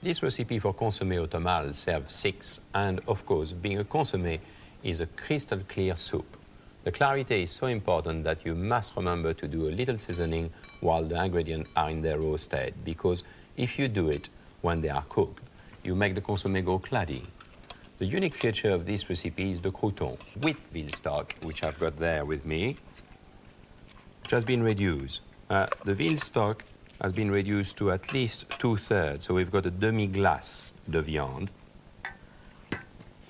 This recipe for consommé automnal serves 6, and of course, being a consommé is a crystal clear soup. The clarity is so important that you must remember to do a little seasoning while the ingredients are in their raw state, because if you do it when they are cooked, you make the consommé go claddy. The unique feature of this recipe is the crouton with veal stock, which I've got there with me, which has been reduced. The veal stock has been reduced to at least 2/3, so we've got a demi-glace de viande.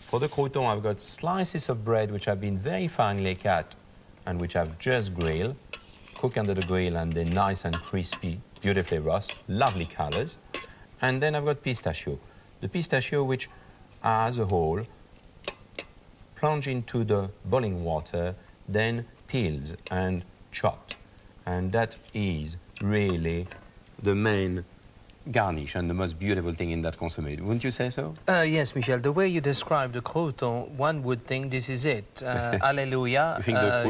For the crouton, I've got slices of bread which have been very finely cut and which I've just grilled, cooked under the grill, and they're nice and crispy, beautifully roast, lovely colors. And then I've got pistachio. The pistachio which, as a whole, plunge into the boiling water, then peeled and chopped. And that is really the main garnish and the most beautiful thing in that consommé. Wouldn't you say so? Yes, Michel. The way you describe the crouton, one would think this is it. Hallelujah.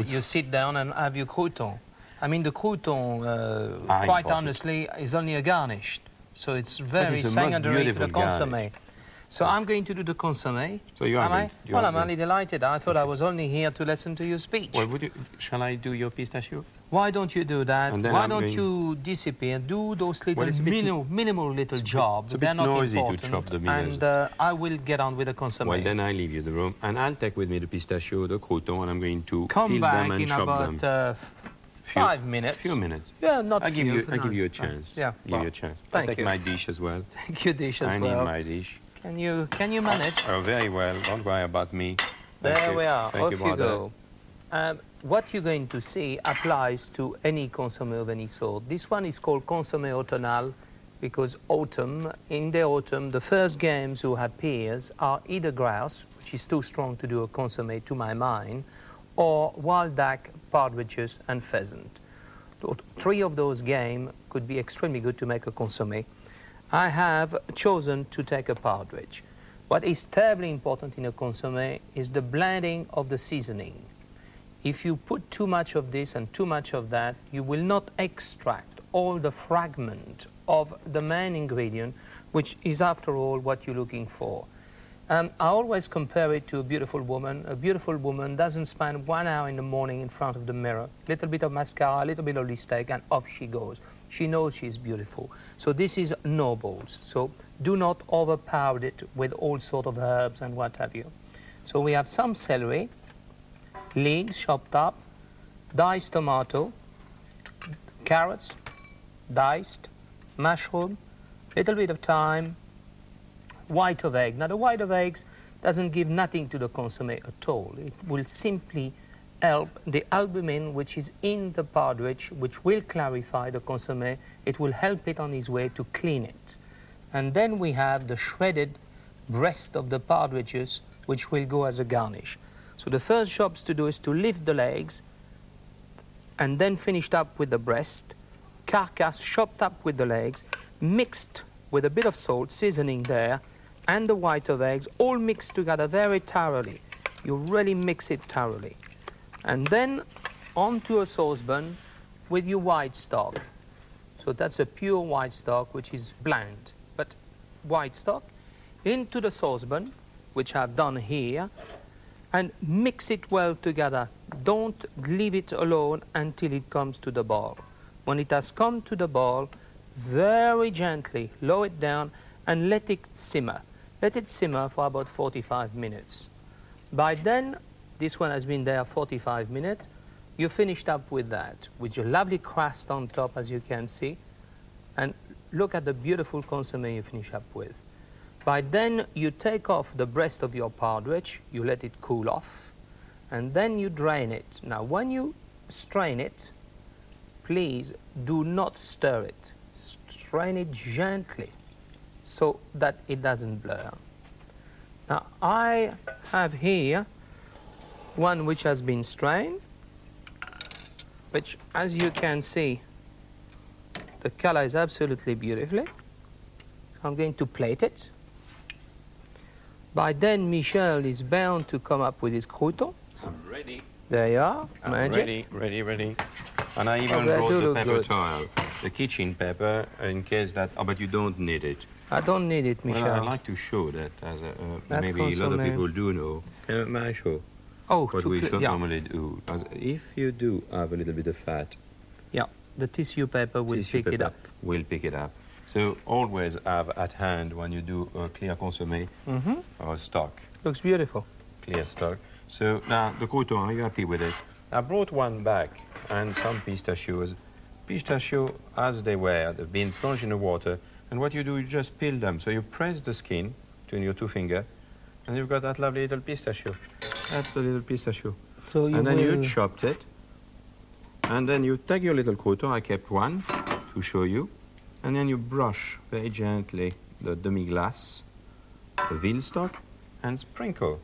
You sit down and have your crouton. I mean, the crouton, quite honestly, is only a garnish. So it's very secondary to the consommé. So I'm going to do the consommé. So you are going? Well, I'm only delighted. I thought I was only here to listen to your speech. Well, shall I do your pistachio? Why don't you do that? Why don't you disappear? Do those little minimal little jobs. It's a bit noisy to chop the meals. And I will get on with the consommé. Well, then I leave you the room, and I'll take with me the pistachio, the crouton, and I'm going to come peel back them and in chop about them. 5 minutes. Few minutes. Yeah, not I few. give you a chance. Yeah. Give you a chance. Thank I'll take you. my dish as well. Take your dish as I well. need my dish. Can you manage? Oh, very well. Don't worry about me. There we are. Thank Off you, you go. What you're going to see applies to any consommé of any sort. This one is called consommé automnal because in the autumn, the first games who appears are either grouse, which is too strong to do a consommé to my mind, or wild duck, partridges, and pheasant. 3 of those game could be extremely good to make a consommé. I have chosen to take a partridge. What is terribly important in a consommé is the blending of the seasoning. If you put too much of this and too much of that, you will not extract all the fragment of the main ingredient, which is, after all, what you're looking for. I always compare it to a beautiful woman. A beautiful woman doesn't spend 1 hour in the morning in front of the mirror, a little bit of mascara, a little bit of lipstick, and off she goes. She knows she's beautiful. So this is nobles. So do not overpower it with all sorts of herbs and what have you. So we have some celery, leeks chopped up, diced tomato, carrots, diced, mushroom, little bit of thyme, white of egg. Now the white of eggs doesn't give nothing to the consommé at all. It will simply help the albumin which is in the partridge, which will clarify the consommé. It will help it on its way to clean it. And then we have the shredded breast of the partridges, which will go as a garnish. So the first job to do is to lift the legs and then finished up with the breast, carcass chopped up with the legs, mixed with a bit of salt, seasoning there, and the white of eggs, all mixed together very thoroughly. You really mix it thoroughly. And then onto a saucepan with your white stock. So that's a pure white stock, which is bland, but white stock, into the saucepan, which I've done here, and mix it well together. Don't leave it alone until it comes to the boil. When it has come to the boil, very gently lower it down and let it simmer. Let it simmer for about 45 minutes. By then, this one has been there 45 minutes. You're finished up with that, with your lovely crust on top, as you can see. And look at the beautiful consommé you finish up with. By then, you take off the breast of your partridge, you let it cool off, and then you drain it. Now, when you strain it, please do not stir it. Strain it gently so that it doesn't blur. Now, I have here one which has been strained, which, as you can see, the color is absolutely beautifully. I'm going to plate it. By then, Michel is bound to come up with his crouton. I'm ready. There you are. I'm Magic. ready. And I even brought the paper towel. the kitchen paper in case that... Oh, but you don't need it. I don't need it, Michel. Well, I'd like to show that, as That maybe a lot of consommé. people do know. May I show Oh, what we should yeah. normally do? As if you do have a little bit of fat, Yeah, the tissue paper will tissue pick it paper up. will pick it up. So always have at hand when you do a clear consommé or stock, Looks beautiful. clear stock. So now the crouton, are you happy with it? I brought one back and some pistachios. Pistachio as they were, they've been plunged in the water. And what you do, you just peel them. So you press the skin between your two fingers, and you've got that lovely little pistachio. That's the little pistachio. So you And then will... you chopped it. And then you take your little crouton, I kept one to show you. And then you brush very gently the demi-glace, the veal stock, and sprinkle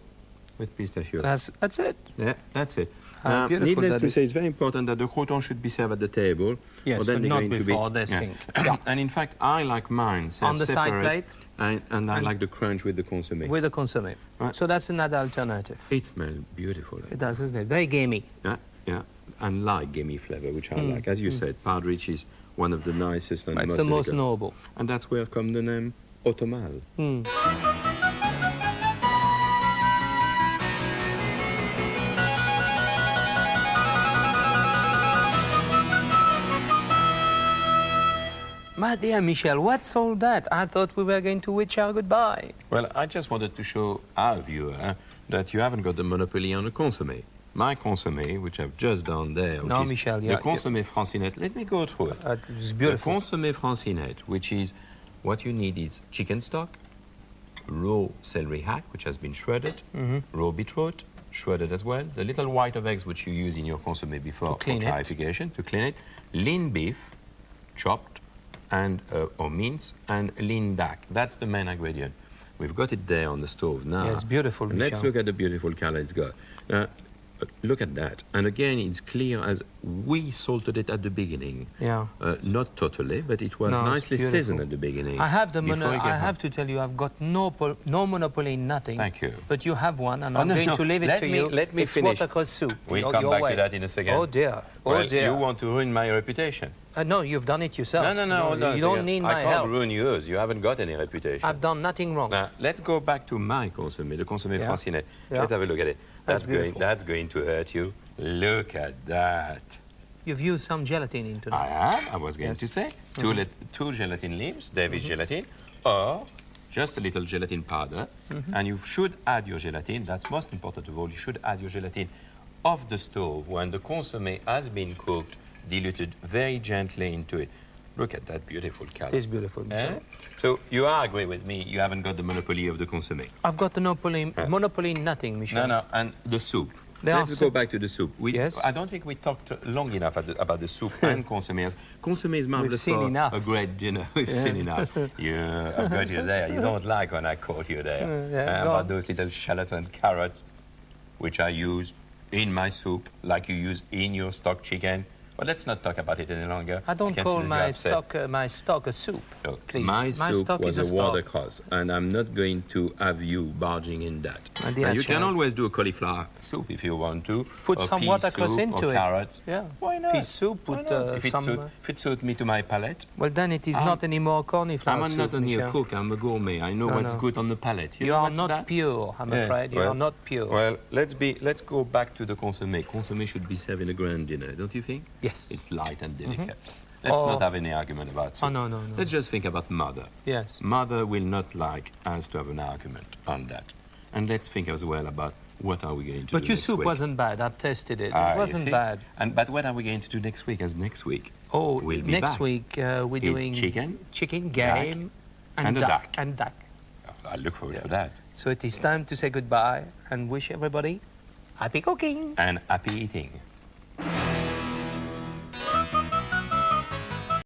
with pistachio. That's it. Yeah, that's it. How beautiful Needless that to is. say, it's very important that the crouton should be served at the table. Yes, or then but they're not going to before be, they sink. Yeah. And in fact, I like mine served On the side separate, plate? and I like the crunch with the consommé. With the consommé. Right. So that's another alternative. It smells beautiful. It does, isn't it? Very gamey. Yeah, yeah. And light gamey flavor, which I like. As you said, partridge is one of the nicest and It's most the most delicate. noble. And that's where come the name Otomal. My dear Michel, what's all that? I thought we were going to wish our goodbye. Well, I just wanted to show our viewer that you haven't got the monopoly on the consommé. My consommé, which I've just done there, which No, is Michel, the yeah, consommé francinette. Let me go through it. It's The beautiful. consommé francinette, which is what you need is chicken stock, raw celery hack, which has been shredded, raw beetroot, shredded as well, the little white of eggs which you use in your consommé before To clean for it. clarification, to clean it, lean beef, chopped, and or mince, and lean duck. That's the main ingredient. We've got it there on the stove now. Yes, beautiful, And let's Michel. look at the beautiful color it's got. Look at that. And again, it's clear as we salted it at the beginning. Yeah. Not totally, but it was No, it's nicely beautiful. seasoned at the beginning. I have before you get I have home. to tell you, I've got no monopoly in nothing. Thank you. But you have one, and Oh, I'm no, going no. to leave it Let to me- you. let me it's finish. watercress soup. We'll Your- come your back way. to that in a second. Oh dear. Oh Well, dear. you want to ruin my reputation. No, you've done it yourself. No, hold on a You don't second. need I my can't help. ruin yours. You haven't got any reputation. I've done nothing wrong. Now, let's go back to my consommé, the consommé Yeah. francinette. Yeah. Let's have a look at it. That's That's going to hurt you. Look at that. You've used some gelatin into I that. have, I was going Yes. to say, two gelatin leaves, Davis gelatin, or just a little gelatin powder. And you should add your gelatin, that's most important of all, you should add your gelatin off the stove when the consommé has been cooked, diluted very gently into it. Look at that beautiful color. It's beautiful. Michel. Eh? So you are agree with me, you haven't got the monopoly of the consommé. I've got the monopoly in nothing, Michel. No, and the soup. There are Let's go back to the soup. Yes. I don't think we talked long enough about the soup and consommé. Consommé is marvelous seen for enough. a great dinner. We've seen enough. I've got you there. You don't like when I caught you there. Yeah, go About on. those little shallots and carrots, which I use in my soup, like you use in your stock chicken. But let's not talk about it any longer. I don't can call see that you're my upset. stock a soup. Look, Please. my soup stock was is a stock. watercress, and I'm not going to have you barging in that. My dear And you can child. always do a cauliflower soup if you want to. Put or some pea watercress soup into or it. carrots. Yeah. Why not? Pea soup, Why put not? If some... it suits me to my palate. Well, then it is not anymore cauliflower I'm soup, not only a Michel. cook, I'm a gourmet. I know No, what's no. good on the palate. You know are what's not that? pure, I'm Yes, afraid. You well- are not pure. Well, let's go back to the consommé. Consommé should be served in a grand dinner, don't you think? Yes. It's light and delicate. Let's Oh. not have any argument about soup. Oh, no. Let's just think about mother. Yes. Mother will not like us to have an argument on that. And let's think as well about what are we going to But do your next soup week. wasn't bad. I've tasted it. Ah, It you wasn't see? bad. But what are we going to do next week? As next week Oh, we'll be next back. week we're It's doing chicken, game, and a duck. And duck. I look forward to that. So it is time to say goodbye and wish everybody happy cooking. And happy eating.